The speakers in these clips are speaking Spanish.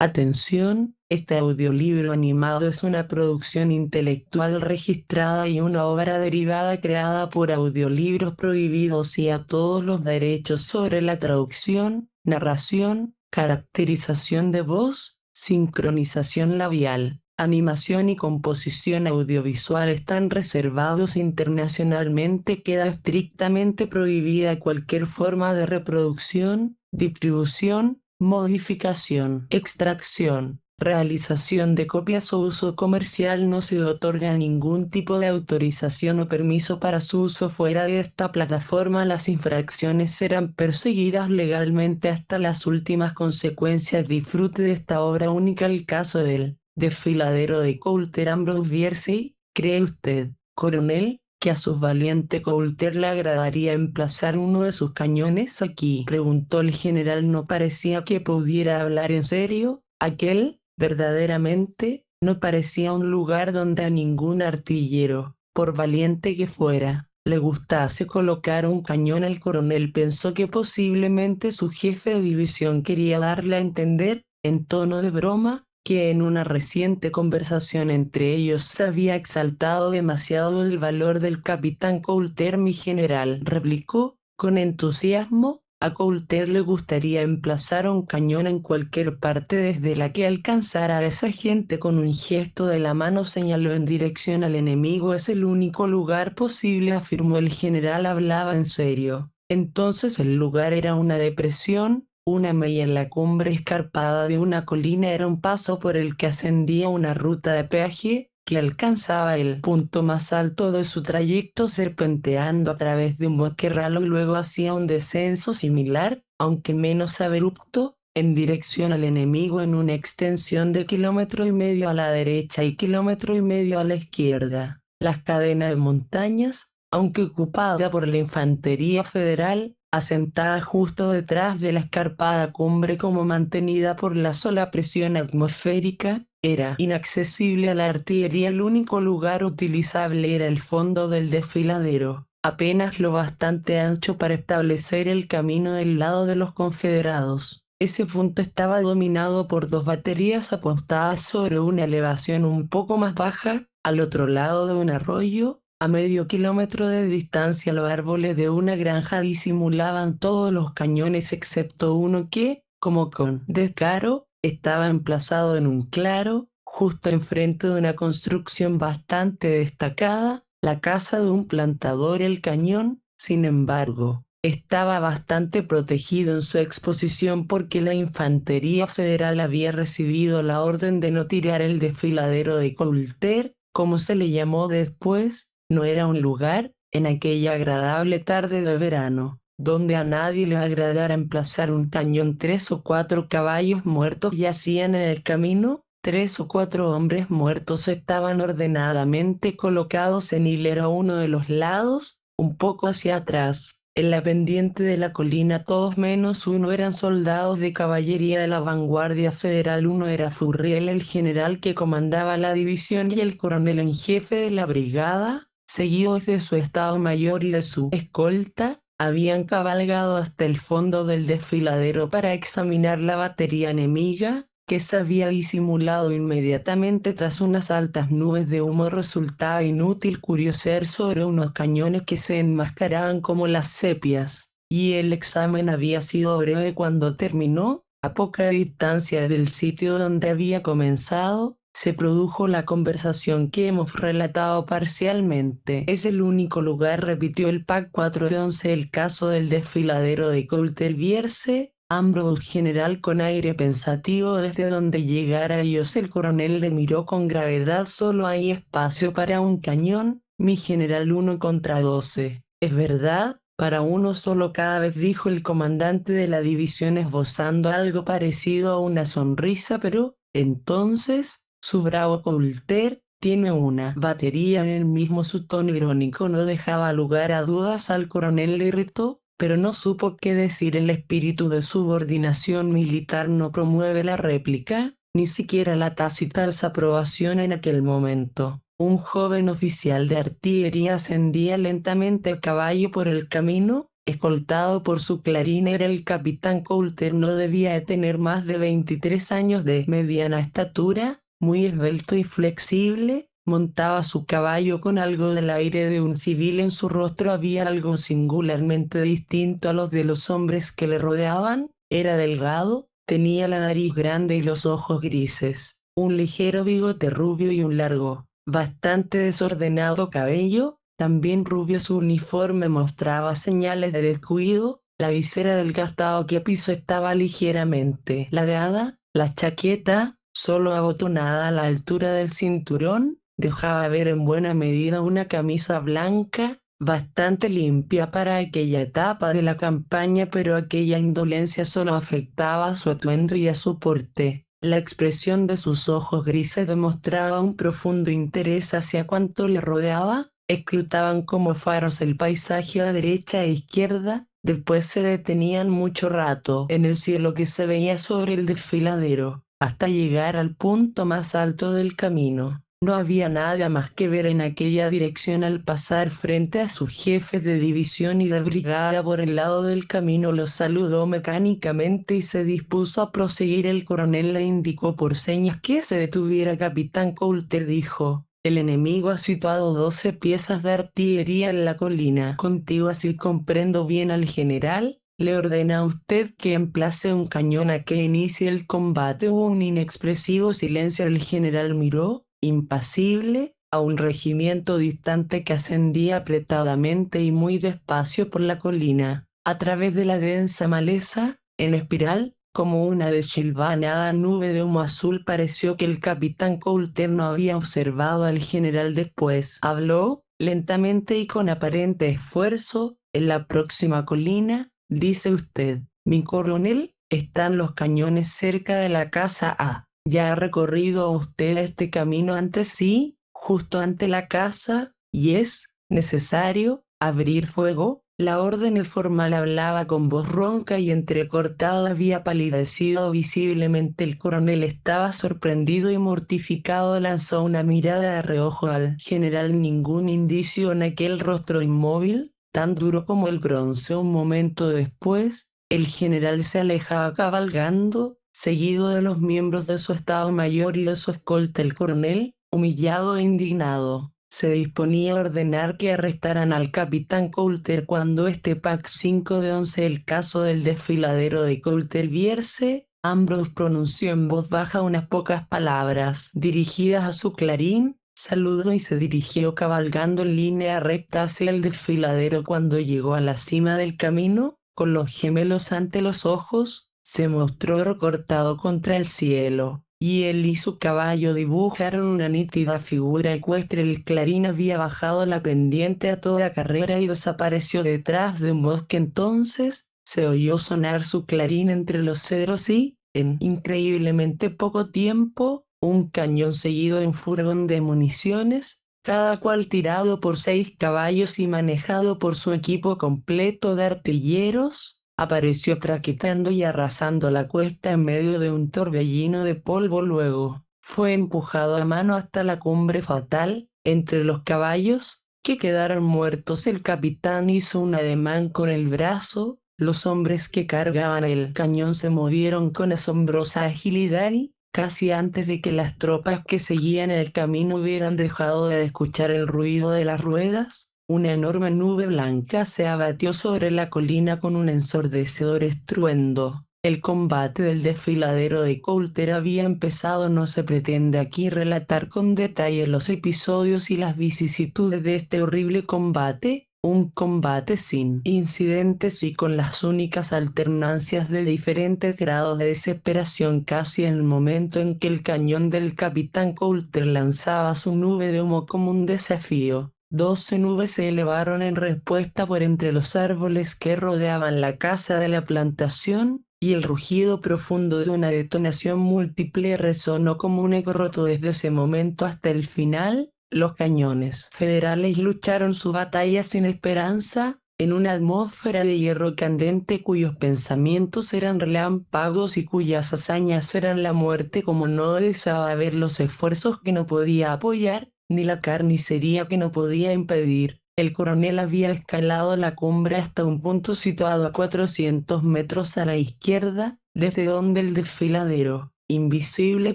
Atención, este audiolibro animado es una producción intelectual registrada y una obra derivada creada por Audiolibros Prohibidos y a todos los derechos sobre la traducción, narración, caracterización de voz, sincronización labial, animación y composición audiovisual están reservados internacionalmente. Queda estrictamente prohibida cualquier forma de reproducción, distribución, modificación, extracción, realización de copias o uso comercial. No se otorga ningún tipo de autorización o permiso para su uso fuera de esta plataforma. Las infracciones serán perseguidas legalmente hasta las últimas consecuencias. Disfrute de esta obra única. El caso del desfiladero de Coulter. Ambrose Bierce. ¿Cree usted, coronel, que a su valiente Coulter le agradaría emplazar uno de sus cañones aquí? Preguntó el general. No parecía que pudiera hablar en serio. Aquel, verdaderamente, no parecía un lugar donde a ningún artillero, por valiente que fuera, le gustase colocar un cañón. El coronel pensó que posiblemente su jefe de división quería darle a entender, en tono de broma, que en una reciente conversación entre ellos se había exaltado demasiado el valor del capitán Coulter. Mi general, replicó, con entusiasmo, a Coulter le gustaría emplazar un cañón en cualquier parte desde la que alcanzara a esa gente. Con un gesto de la mano señaló en dirección al enemigo. Es el único lugar posible, afirmó el general. Hablaba en serio. Entonces el lugar era una depresión, una mella en la cumbre escarpada de una colina. Era un paso por el que ascendía una ruta de peaje, que alcanzaba el punto más alto de su trayecto serpenteando a través de un bosque ralo y luego hacía un descenso similar, aunque menos abrupto, en dirección al enemigo en una extensión de 1,5 kilómetros a la derecha y 1,5 kilómetros a la izquierda. Las cadenas de montañas, aunque ocupada por la infantería federal, asentada justo detrás de la escarpada cumbre como mantenida por la sola presión atmosférica, era inaccesible a la artillería. El único lugar utilizable era el fondo del desfiladero, apenas lo bastante ancho para establecer el camino del lado de los confederados. Ese punto estaba dominado por dos baterías apostadas sobre una elevación un poco más baja, al otro lado de un arroyo. A medio kilómetro de distancia los árboles de una granja disimulaban todos los cañones excepto uno que, como con descaro, estaba emplazado en un claro, justo enfrente de una construcción bastante destacada, la casa de un plantador. El cañón, sin embargo, estaba bastante protegido en su exposición porque la infantería federal había recibido la orden de no tirar. El desfiladero de Coulter, como se le llamó después, no era un lugar, en aquella agradable tarde de verano, donde a nadie le agradara emplazar un cañón. 3 o 4 caballos muertos yacían en el camino. 3 o 4 hombres muertos estaban ordenadamente colocados en hilera a uno de los lados, un poco hacia atrás. En la pendiente de la colina todos menos uno eran soldados de caballería de la vanguardia federal. Uno era Furriel, el general que comandaba la división, y el coronel en jefe de la brigada, seguidos de su estado mayor y de su escolta, habían cabalgado hasta el fondo del desfiladero para examinar la batería enemiga, que se había disimulado inmediatamente tras unas altas nubes de humo. Resultaba inútil curiosear sobre unos cañones que se enmascaraban como las sepias, y el examen había sido breve cuando terminó. A poca distancia del sitio donde había comenzado, se produjo la conversación que hemos relatado parcialmente. Es el único lugar, repitió el PAC 411. El caso del desfiladero de Coulter. Bierce, Ambrose general con aire pensativo. Desde donde llegara ellos el coronel le miró con gravedad. Solo hay espacio para un cañón, mi general. 1 contra 12. ¿Es verdad? Para uno solo cada vez, dijo el comandante de la división esbozando algo parecido a una sonrisa. Pero, entonces, su bravo Coulter tiene una batería en el mismo. Su tono irónico no dejaba lugar a dudas. Al coronel le irritó, pero no supo qué decir. El espíritu de subordinación militar no promueve la réplica, ni siquiera la tácita desaprobación. En aquel momento, un joven oficial de artillería ascendía lentamente a caballo por el camino, escoltado por su clarín. El capitán Coulter no debía de tener más de 23 años, de mediana estatura, muy esbelto y flexible. Montaba su caballo con algo del aire de un civil en su rostro. Había algo singularmente distinto a los de los hombres que le rodeaban. Era delgado, tenía la nariz grande y los ojos grises, un ligero bigote rubio y un largo, bastante desordenado cabello, también rubio. Su uniforme mostraba señales de descuido. La visera del gastado piso estaba ligeramente ladeada. La chaqueta, solo abotonada a la altura del cinturón, dejaba ver en buena medida una camisa blanca, bastante limpia para aquella etapa de la campaña, pero aquella indolencia solo afectaba a su atuendo y a su porte. La expresión de sus ojos grises demostraba un profundo interés hacia cuanto le rodeaba. Escrutaban como faros el paisaje a derecha e izquierda, después se detenían mucho rato en el cielo que se veía sobre el desfiladero, hasta llegar al punto más alto del camino. No había nada más que ver en aquella dirección. Al pasar frente a sus jefes de división y de brigada por el lado del camino, los saludó mecánicamente y se dispuso a proseguir. El coronel le indicó por señas que se detuviera. Capitán Coulter dijo: el enemigo ha situado 12 piezas de artillería en la colina contigua. Si comprendo bien al general, le ordena a usted que emplace un cañón a que inicie el combate. Hubo un inexpresivo silencio. El general miró, impasible, a un regimiento distante que ascendía apretadamente y muy despacio por la colina, a través de la densa maleza, en espiral, como una desilvanada nube de humo azul. Pareció que el capitán Coulter no había observado al general. Después habló, lentamente y con aparente esfuerzo: en la próxima colina, dice usted, mi coronel, están los cañones cerca de la casa A. ¿Ya ha recorrido usted este camino antes? Sí, justo ante la casa, y es necesario abrir fuego. La orden formal. Hablaba con voz ronca y entrecortada. Había palidecido visiblemente. El coronel estaba sorprendido y mortificado. Lanzó una mirada de reojo al general. Ningún indicio en aquel rostro inmóvil, tan duro como el bronce. Un momento después, el general se alejaba cabalgando, seguido de los miembros de su Estado Mayor y de su escolta. El coronel, humillado e indignado, se disponía a ordenar que arrestaran al capitán Coulter cuando este PAC 5 de 11. El caso del desfiladero de Coulter viese. Ambrose pronunció en voz baja unas pocas palabras dirigidas a su clarín, saludó y se dirigió cabalgando en línea recta hacia el desfiladero. Cuando llegó a la cima del camino, con los gemelos ante los ojos, se mostró recortado contra el cielo, y él y su caballo dibujaron una nítida figura ecuestre. El clarín había bajado la pendiente a toda carrera y desapareció detrás de un bosque. Entonces se oyó sonar su clarín entre los cedros y, en increíblemente poco tiempo, un cañón seguido de un furgón de municiones, cada cual tirado por 6 caballos y manejado por su equipo completo de artilleros, apareció traquetando y arrasando la cuesta en medio de un torbellino de polvo. Luego fue empujado a mano hasta la cumbre fatal, entre los caballos, que quedaron muertos. El capitán hizo un ademán con el brazo. Los hombres que cargaban el cañón se movieron con asombrosa agilidad y, casi antes de que las tropas que seguían el camino hubieran dejado de escuchar el ruido de las ruedas, una enorme nube blanca se abatió sobre la colina con un ensordecedor estruendo. El combate del desfiladero de Coulter había empezado. No se pretende aquí relatar con detalle los episodios y las vicisitudes de este horrible combate, un combate sin incidentes y con las únicas alternancias de diferentes grados de desesperación. Casi en el momento en que el cañón del capitán Coulter lanzaba su nube de humo como un desafío, 12 nubes se elevaron en respuesta por entre los árboles que rodeaban la casa de la plantación, y el rugido profundo de una detonación múltiple resonó como un eco roto. Desde ese momento hasta el final, los cañones federales lucharon su batalla sin esperanza, en una atmósfera de hierro candente cuyos pensamientos eran relámpagos y cuyas hazañas eran la muerte. Como no deseaba ver los esfuerzos que no podía apoyar, ni la carnicería que no podía impedir, El coronel había escalado la cumbre hasta un punto situado a 400 metros a la izquierda, desde donde el desfiladero, invisible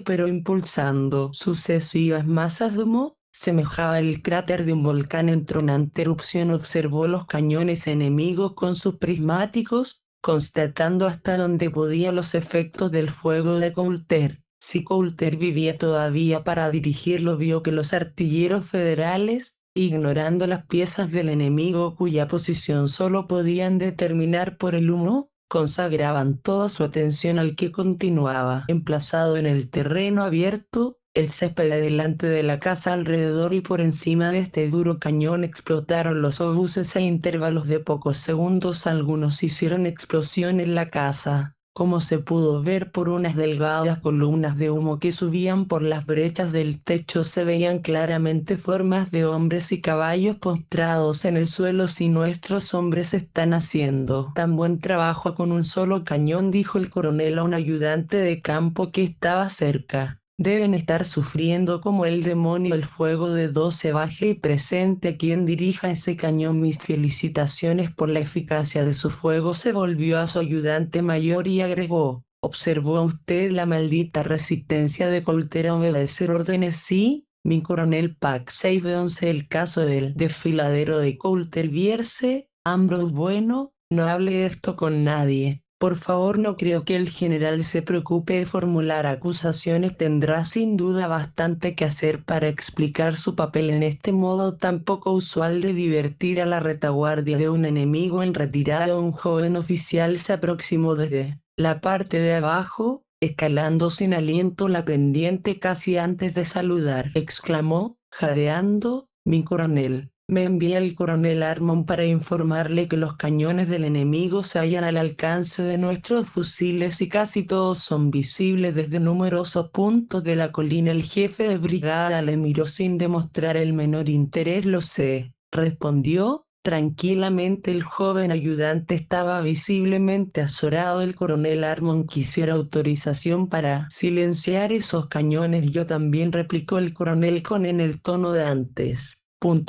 pero impulsando sucesivas masas de humo, semejaba el cráter de un volcán en tronante erupción. Observó los cañones enemigos con sus prismáticos, constatando hasta donde podía los efectos del fuego de Coulter. Si Coulter vivía todavía para dirigirlo, vio que los artilleros federales, ignorando las piezas del enemigo cuya posición solo podían determinar por el humo, consagraban toda su atención al que continuaba emplazado en el terreno abierto. El césped delante de la casa, alrededor y por encima de este duro cañón explotaron los obuses a intervalos de pocos segundos. Algunos hicieron explosión en la casa, como se pudo ver por unas delgadas columnas de humo que subían por las brechas del techo. Se veían claramente formas de hombres y caballos postrados en el suelo. Si nuestros hombres están haciendo tan buen trabajo con un solo cañón, dijo el coronel a un ayudante de campo que estaba cerca, deben estar sufriendo como el demonio el fuego de 12. Baje y presente a quien dirija ese cañón mis felicitaciones por la eficacia de su fuego. Se volvió a su ayudante mayor y agregó, ¿observó usted la maldita resistencia de Coulter a obedecer órdenes? Sí, mi coronel. Pack 6 de 11. El caso del desfiladero de Coulter. Vierse, Ambrose. Bueno, no hable de esto con nadie. Por favor, no creo que el general se preocupe de formular acusaciones. Tendrá sin duda bastante que hacer para explicar su papel en este modo tan poco usual de divertir a la retaguardia de un enemigo en retirada. Un joven oficial se aproximó desde la parte de abajo, escalando sin aliento la pendiente casi antes de saludar. Exclamó, jadeando, mi coronel. Me envía el coronel Armon para informarle que los cañones del enemigo se hallan al alcance de nuestros fusiles y casi todos son visibles desde numerosos puntos de la colina. El jefe de brigada le miró sin demostrar el menor interés. Lo sé, respondió tranquilamente el joven ayudante. Estaba visiblemente azorado. El coronel Armon quisiera autorización para silenciar esos cañones. Yo también, replicó el coronel con en el tono de antes.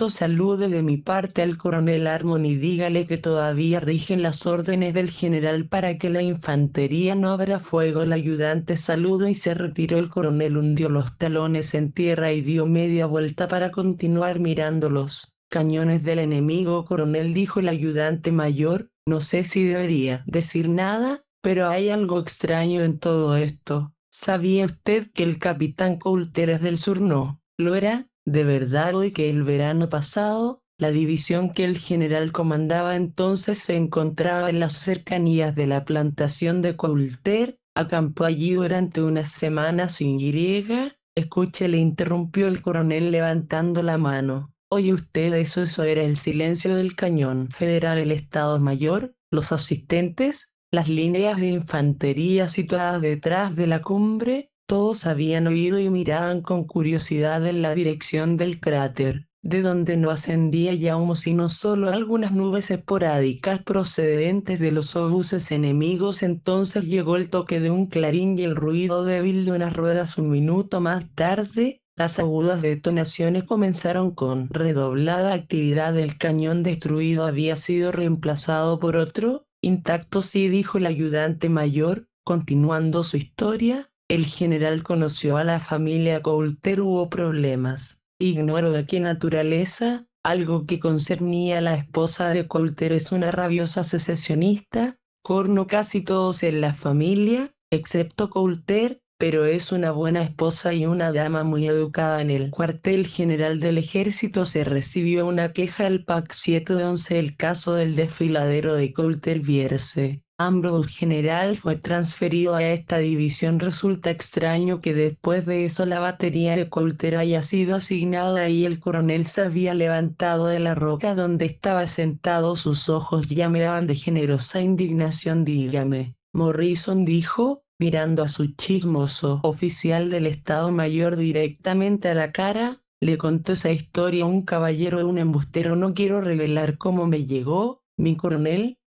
Salude de mi parte al coronel Armon y dígale que todavía rigen las órdenes del general para que la infantería no abra fuego. El ayudante saludó y se retiró. El coronel hundió los talones en tierra y dio media vuelta para continuar mirando los cañones del enemigo. Coronel, dijo el ayudante mayor, no sé si debería decir nada, pero hay algo extraño en todo esto. ¿Sabía usted que el capitán Coulter es del sur? No, ¿lo era de verdad hoy que el verano pasado, la división que el general comandaba entonces se encontraba en las cercanías de la plantación de Coulter? Acampó allí durante unas semanas. Escuche, le interrumpió el coronel levantando la mano. Oye usted, eso era el silencio del cañón federal. El Estado Mayor, los asistentes, las líneas de infantería situadas detrás de la cumbre, todos habían oído y miraban con curiosidad en la dirección del cráter, de donde no ascendía ya humo sino solo algunas nubes esporádicas procedentes de los obuses enemigos. Entonces llegó el toque de un clarín y el ruido débil de unas ruedas. Un minuto más tarde, las agudas detonaciones comenzaron con redoblada actividad. El cañón destruido había sido reemplazado por otro, intacto. Sí, dijo el ayudante mayor, continuando su historia. El general conoció a la familia Coulter. Hubo problemas. Ignoro de qué naturaleza. Algo que concernía a la esposa de Coulter. Es una rabiosa secesionista. Corno casi todos en la familia, excepto Coulter, pero es una buena esposa y una dama muy educada. En el cuartel general del ejército se recibió una queja al PAC 7 de 11. El caso del desfiladero de Coulter. Vierse, Ambrose. General fue transferido a esta división. Resulta extraño que después de eso la batería de Coulter haya sido asignada ahí. El coronel se había levantado de la roca donde estaba sentado. Sus ojos llameaban de generosa indignación. Dígame, Morrison, dijo, mirando a su chismoso oficial del Estado Mayor directamente a la cara. Le contó esa historia un caballero de un embustero. No quiero revelar cómo me llegó, mi coronel.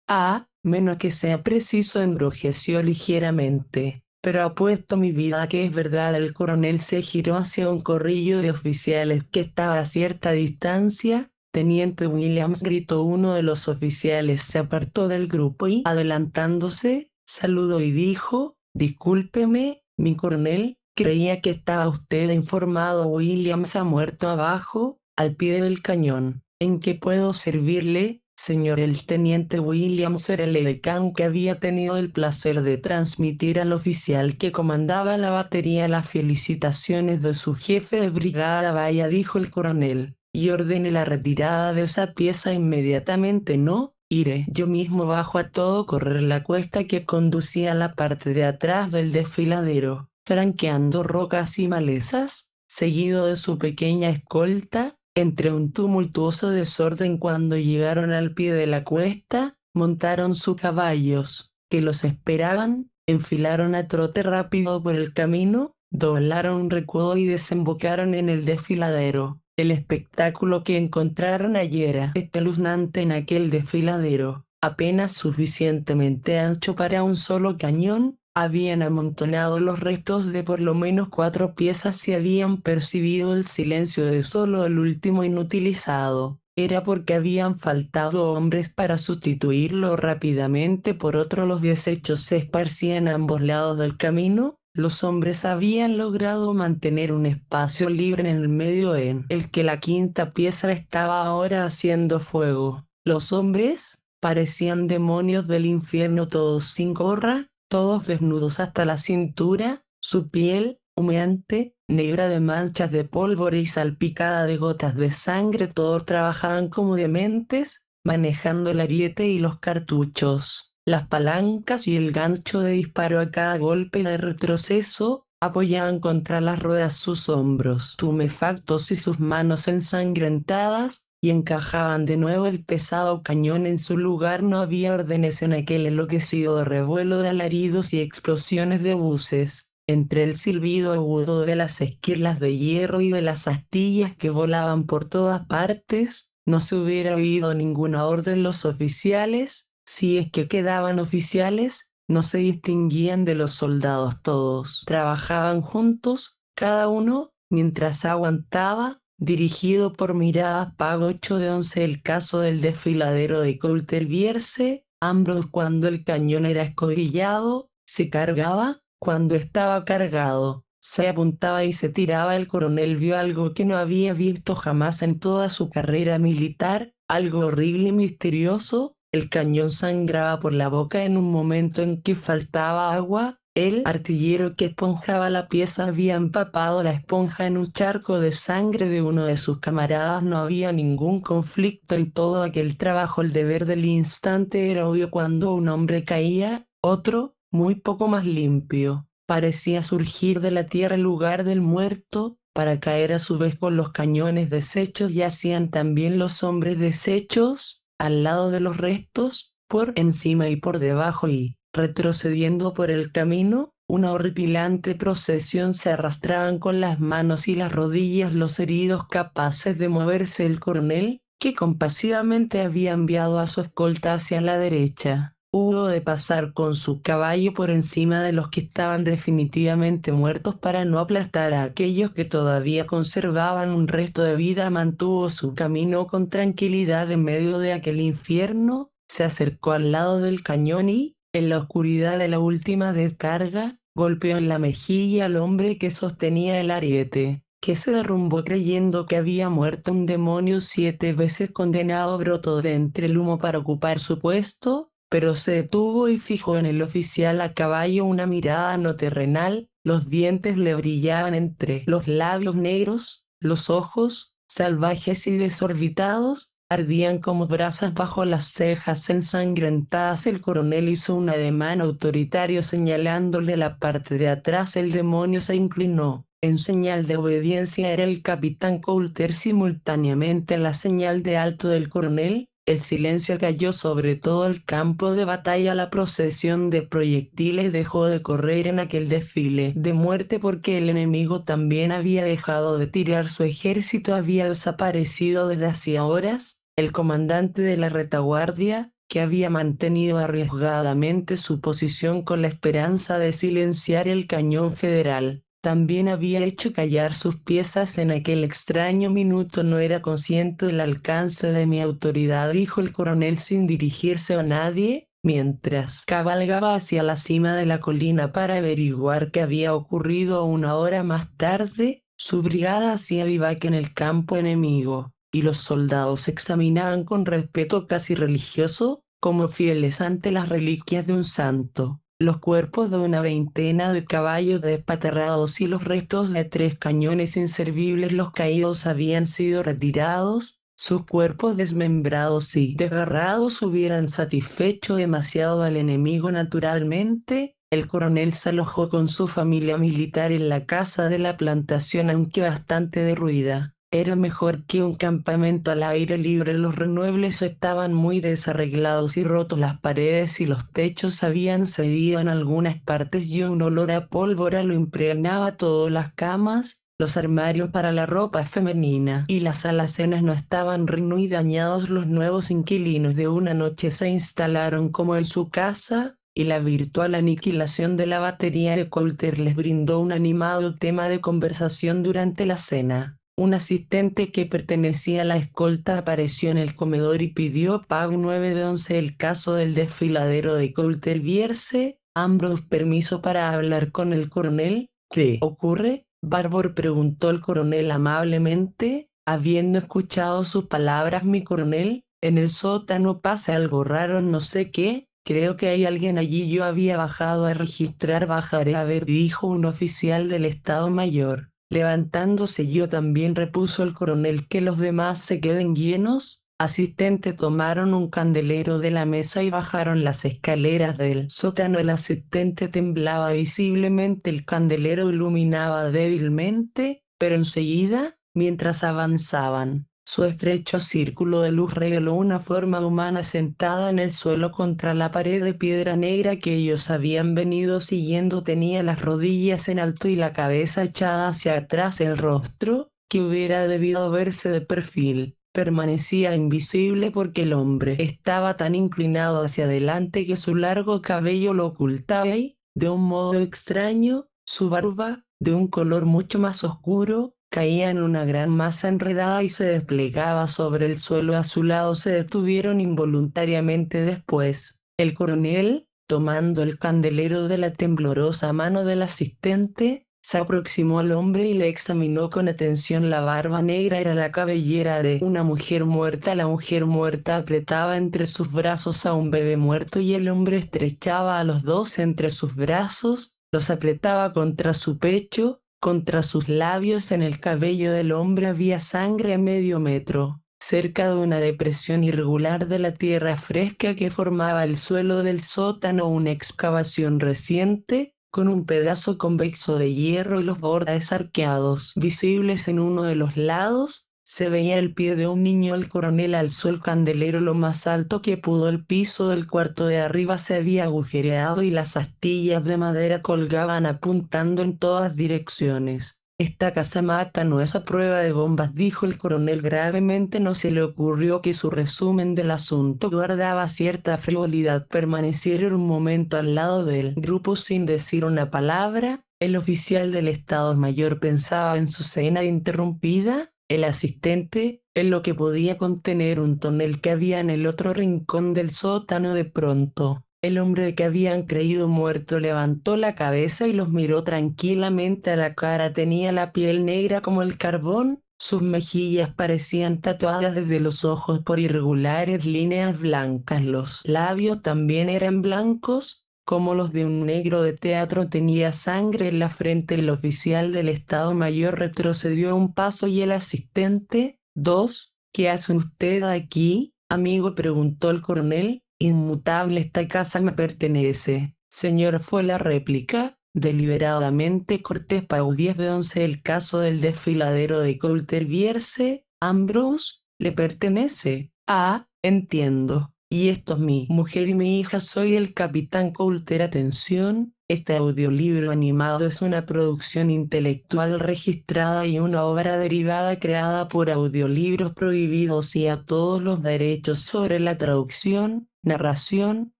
Menos que sea preciso, embrojeció ligeramente. Pero apuesto mi vida a que es verdad. El coronel se giró hacia un corrillo de oficiales que estaba a cierta distancia, Teniente Williams, gritó uno de los oficiales. Se apartó del grupo y, adelantándose, saludó y dijo: «Discúlpeme, mi coronel, creía que estaba usted informado. Williams ha muerto abajo, al pie del cañón. ¿En qué puedo servirle, señor?» El teniente Williams era el edecán que había tenido el placer de transmitir al oficial que comandaba la batería las felicitaciones de su jefe de brigada. «Vaya», dijo el coronel, «y ordene la retirada de esa pieza inmediatamente». «No, iré yo mismo». Bajo a todo correr la cuesta que conducía a la parte de atrás del desfiladero, franqueando rocas y malezas, seguido de su pequeña escolta, entre un tumultuoso desorden. Cuando llegaron al pie de la cuesta, montaron sus caballos, que los esperaban, enfilaron a trote rápido por el camino, doblaron un recodo y desembocaron en el desfiladero. El espectáculo que encontraron ayer era espeluznante. En aquel desfiladero, apenas suficientemente ancho para un solo cañón, habían amontonado los restos de por lo menos 4 piezas y habían percibido el silencio de solo el último inutilizado. Era porque habían faltado hombres para sustituirlo rápidamente por otro. Los desechos se esparcían a ambos lados del camino. Los hombres habían logrado mantener un espacio libre en el medio en el que la quinta pieza estaba ahora haciendo fuego. Los hombres parecían demonios del infierno, todos sin gorra, todos desnudos hasta la cintura, su piel, humeante, negra de manchas de pólvora y salpicada de gotas de sangre. Todos trabajaban como dementes, manejando el ariete y los cartuchos, las palancas y el gancho de disparo. A cada golpe de retroceso, apoyaban contra las ruedas sus hombros tumefactos y sus manos ensangrentadas, y encajaban de nuevo el pesado cañón en su lugar. No había órdenes en aquel enloquecido revuelo de alaridos y explosiones de buses. Entre el silbido agudo de las esquirlas de hierro y de las astillas que volaban por todas partes, no se hubiera oído ninguna orden. Los oficiales, si es que quedaban oficiales, no se distinguían de los soldados. Todos trabajaban juntos, cada uno, mientras aguantaba, dirigido por miradas. Pago 8 de 11. El caso del desfiladero de Coulter-Vierce. Ambrose, cuando el cañón era escobillado, se cargaba. Cuando estaba cargado, se apuntaba y se tiraba. El coronel vio algo que no había visto jamás en toda su carrera militar, algo horrible y misterioso. El cañón sangraba por la boca en un momento en que faltaba agua. El artillero que esponjaba la pieza había empapado la esponja en un charco de sangre de uno de sus camaradas. No había ningún conflicto en todo aquel trabajo. El deber del instante era obvio. Cuando un hombre caía, otro, muy poco más limpio, parecía surgir de la tierra en lugar del muerto, para caer a su vez con los cañones deshechos. Yacían también los hombres deshechos, al lado de los restos, por encima y por debajo, y, retrocediendo por el camino, una horripilante procesión. Se arrastraban con las manos y las rodillas los heridos capaces de moverse. El coronel, que compasivamente había enviado a su escolta hacia la derecha, hubo de pasar con su caballo por encima de los que estaban definitivamente muertos para no aplastar a aquellos que todavía conservaban un resto de vida. Mantuvo su camino con tranquilidad en medio de aquel infierno. Se acercó al lado del cañón y, en la oscuridad de la última descarga, golpeó en la mejilla al hombre que sostenía el ariete, que se derrumbó creyendo que había muerto un demonio 7 veces condenado. Brotó de entre el humo para ocupar su puesto, pero se detuvo y fijó en el oficial a caballo una mirada no terrenal. Los dientes le brillaban entre los labios negros, los ojos, salvajes y desorbitados, ardían como brasas bajo las cejas ensangrentadas. El coronel hizo un ademán autoritario señalándole la parte de atrás. El demonio se inclinó. En señal de obediencia. Era el capitán Coulter. Simultáneamente la señal de alto del coronel, el silencio cayó sobre todo el campo de batalla. La procesión de proyectiles dejó de correr en aquel desfile de muerte porque el enemigo también había dejado de tirar. Su ejército había desaparecido desde hacía horas. El comandante de la retaguardia, que había mantenido arriesgadamente su posición con la esperanza de silenciar el cañón federal, también había hecho callar sus piezas en aquel extraño minuto. No era consciente del alcance de mi autoridad, dijo el coronel sin dirigirse a nadie, mientras cabalgaba hacia la cima de la colina para averiguar qué había ocurrido. Una hora más tarde, su brigada hacía vivac en el campo enemigo, y los soldados examinaban con respeto casi religioso, como fieles ante las reliquias de un santo, los cuerpos de una veintena de caballos despatarrados y los restos de 3 cañones inservibles. Los caídos habían sido retirados, sus cuerpos desmembrados y desgarrados hubieran satisfecho demasiado al enemigo. Naturalmente, el coronel se alojó con su familia militar en la casa de la plantación, aunque bastante derruida. Era mejor que un campamento al aire libre. Los remuebles estaban muy desarreglados y rotos. Las paredes y los techos habían cedido en algunas partes y un olor a pólvora lo impregnaba todo. Las camas, los armarios para la ropa femenina y las alacenas no estaban ni dañados. Los nuevos inquilinos de una noche se instalaron como en su casa, y la virtual aniquilación de la batería de Coulter les brindó un animado tema de conversación durante la cena. Un asistente que pertenecía a la escolta apareció en el comedor y pidió pago 9 de 11. El caso del desfiladero de Coulter Vierce. Ambrose, permiso para hablar con el coronel. ¿Qué ocurre, Barbour?, preguntó el coronel amablemente, habiendo escuchado sus palabras. Mi coronel, en el sótano pasa algo raro, no sé qué. Creo que hay alguien allí. Yo había bajado a registrar. Bajaré a ver, dijo un oficial del Estado Mayor. Levantándose. Yo también, repuso el coronel. Que los demás se queden llenos. Asistente. Tomaron un candelero de la mesa y bajaron las escaleras del sótano. El asistente temblaba visiblemente. El candelero iluminaba débilmente, pero enseguida, mientras avanzaban, su estrecho círculo de luz reveló una forma humana sentada en el suelo contra la pared de piedra negra que ellos habían venido siguiendo. Tenía las rodillas en alto y la cabeza echada hacia atrás. El rostro, que hubiera debido verse de perfil, permanecía invisible porque el hombre estaba tan inclinado hacia adelante que su largo cabello lo ocultaba y, de un modo extraño, su barba, de un color mucho más oscuro, caía en una gran masa enredada y se desplegaba sobre el suelo. A su lado se detuvieron involuntariamente. Después, el coronel, tomando el candelero de la temblorosa mano del asistente, se aproximó al hombre y le examinó con atención. La barba negra era la cabellera de una mujer muerta. La mujer muerta apretaba entre sus brazos a un bebé muerto y el hombre estrechaba a los dos entre sus brazos, los apretaba contra su pecho, contra sus labios. En el cabello del hombre había sangre a medio metro, cerca de una depresión irregular de la tierra fresca que formaba el suelo del sótano. Una excavación reciente, con un pedazo convexo de hierro y los bordes arqueados visibles en uno de los lados. Se veía el pie de un niño. El coronel alzó el candelero lo más alto que pudo. El piso del cuarto de arriba se había agujereado y las astillas de madera colgaban apuntando en todas direcciones. Esta casamata no es a prueba de bombas, dijo el coronel gravemente. No se le ocurrió que su resumen del asunto guardaba cierta frivolidad. Permanecieron un momento al lado del grupo sin decir una palabra. El oficial del Estado Mayor pensaba en su cena interrumpida. El asistente, en lo que podía contener un tonel que había en el otro rincón del sótano. De pronto, el hombre que habían creído muerto levantó la cabeza y los miró tranquilamente a la cara. Tenía la piel negra como el carbón, sus mejillas parecían tatuadas desde los ojos por irregulares líneas blancas. Los labios también eran blancos, como los de un negro de teatro. Tenía sangre en la frente. El oficial del Estado Mayor retrocedió un paso y el asistente. «¿Dos? ¿Qué hace usted aquí, amigo?», preguntó el coronel. «Inmutable, esta casa me pertenece, señor», fue la réplica, deliberadamente cortés. Pago 10 de 11. El caso del desfiladero de Coulter Vierce. Ambrose, ¿le pertenece? Ah, entiendo. Y esto es mi mujer y mi hija. Soy el capitán Coulter. Atención, este audiolibro animado es una producción intelectual registrada y una obra derivada creada por Audiolibros Prohibidos y a todos los derechos sobre la traducción, narración,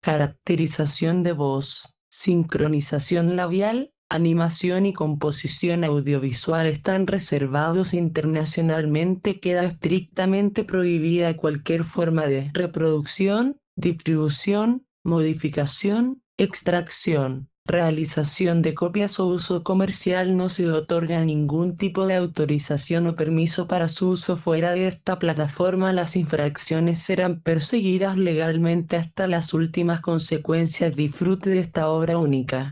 caracterización de voz, sincronización labial, Animación y composición audiovisual están reservados internacionalmente. Queda estrictamente prohibida cualquier forma de reproducción, distribución, modificación, extracción, realización de copias o uso comercial. No se otorga ningún tipo de autorización o permiso para su uso fuera de esta plataforma. Las infracciones serán perseguidas legalmente hasta las últimas consecuencias. Disfrute de esta obra única.